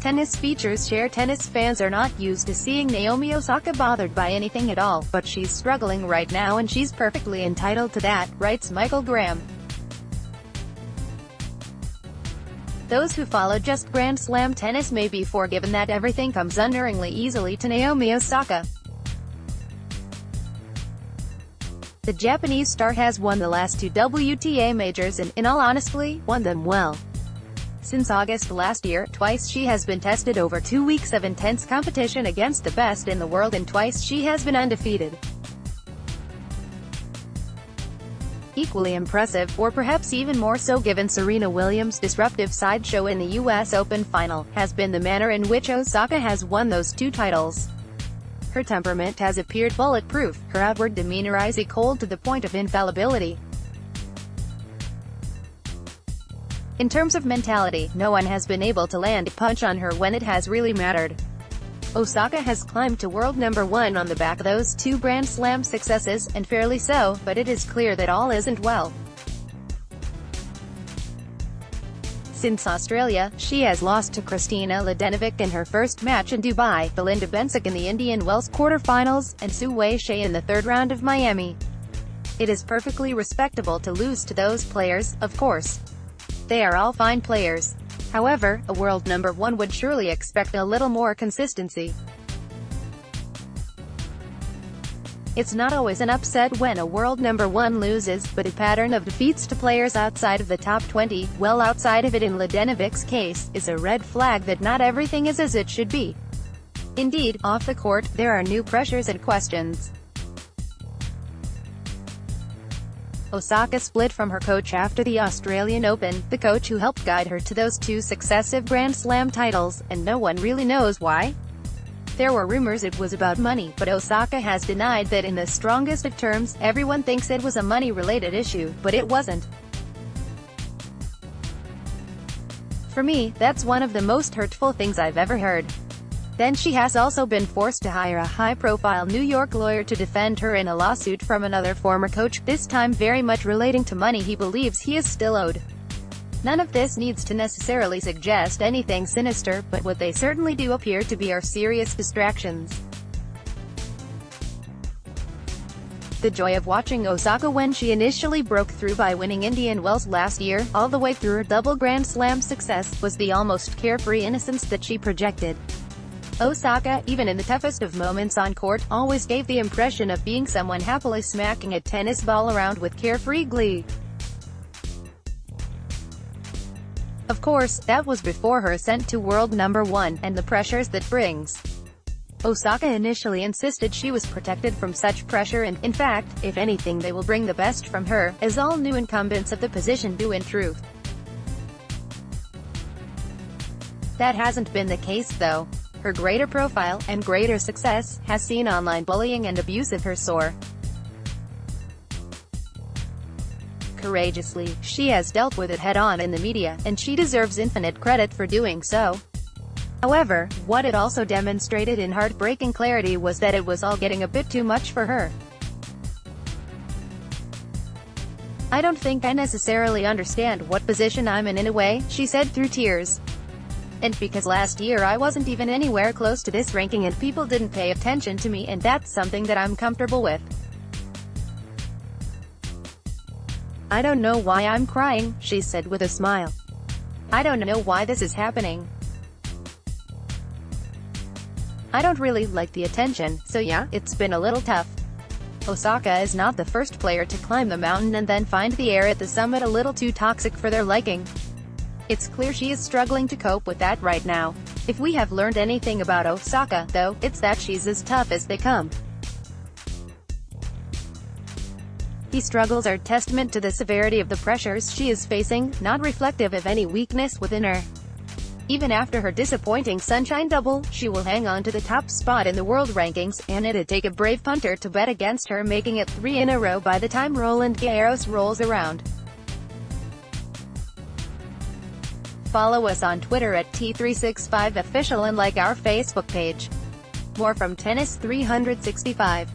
tennis features share. Tennis fans are not used to seeing Naomi Osaka bothered by anything at all, but she's struggling right now and she's perfectly entitled to that, writes Michael Graham. Those who follow just Grand Slam tennis may be forgiven that everything comes unerringly easily to Naomi Osaka. The Japanese star has won the last 2 WTA majors and, in all honesty, won them well. Since August last year, twice she has been tested over 2 weeks of intense competition against the best in the world, and twice she has been undefeated. Equally impressive, or perhaps even more so given Serena Williams' disruptive sideshow in the US Open final, has been the manner in which Osaka has won those 2 titles. Her temperament has appeared bulletproof, her outward demeanor icy cold to the point of infallibility. In terms of mentality, no one has been able to land a punch on her when it has really mattered. Osaka has climbed to world number 1 on the back of those 2 Grand Slam successes, and fairly so, but it is clear that all isn't well. Since Australia, she has lost to Kristina Mladenovic in her first match in Dubai, Belinda Bencic in the Indian Wells quarterfinals, and Su Wei-Shea in the 3rd round of Miami. It is perfectly respectable to lose to those players, of course. They are all fine players. However, a world number 1 would surely expect a little more consistency. It's not always an upset when a world number 1 loses, but a pattern of defeats to players outside of the top 20, well outside of it in Mladenovic's case, is a red flag that not everything is as it should be. Indeed, off the court, there are new pressures and questions. Osaka split from her coach after the Australian Open, the coach who helped guide her to those 2 successive Grand Slam titles, and no one really knows why. There were rumors it was about money, but Osaka has denied that in the strongest of terms. Everyone thinks it was a money-related issue, but it wasn't. For me, that's one of the most hurtful things I've ever heard. Then she has also been forced to hire a high-profile New York lawyer to defend her in a lawsuit from another former coach, this time very much relating to money he believes he is still owed. None of this needs to necessarily suggest anything sinister, but what they certainly do appear to be are serious distractions. The joy of watching Osaka when she initially broke through by winning Indian Wells last year, all the way through her double Grand Slam success, was the almost carefree innocence that she projected. Osaka, even in the toughest of moments on court, always gave the impression of being someone happily smacking a tennis ball around with carefree glee. Of course, that was before her ascent to world number 1, and the pressures that brings. Osaka initially insisted she was protected from such pressure and, in fact, if anything they will bring the best from her, as all new incumbents of the position do in truth. That hasn't been the case though. Her greater profile, and greater success, has seen online bullying and abuse of her soar. Courageously, she has dealt with it head-on in the media, and she deserves infinite credit for doing so. However, what it also demonstrated in heartbreaking clarity was that it was all getting a bit too much for her. "I don't think I necessarily understand what position I'm in a way," she said through tears. "And because last year I wasn't even anywhere close to this ranking and people didn't pay attention to me, and that's something that I'm comfortable with. I don't know why I'm crying," she said with a smile. "I don't know why this is happening. I don't really like the attention, so yeah, it's been a little tough." Osaka is not the first player to climb the mountain and then find the air at the summit a little too toxic for their liking. It's clear she is struggling to cope with that right now. If we have learned anything about Osaka, though, it's that she's as tough as they come. These struggles are testament to the severity of the pressures she is facing, not reflective of any weakness within her. Even after her disappointing Sunshine double, she will hang on to the top spot in the world rankings, and it'd take a brave punter to bet against her making it 3 in a row by the time Roland Garros rolls around. Follow us on Twitter at T365Official and like our Facebook page. More from Tennis 365.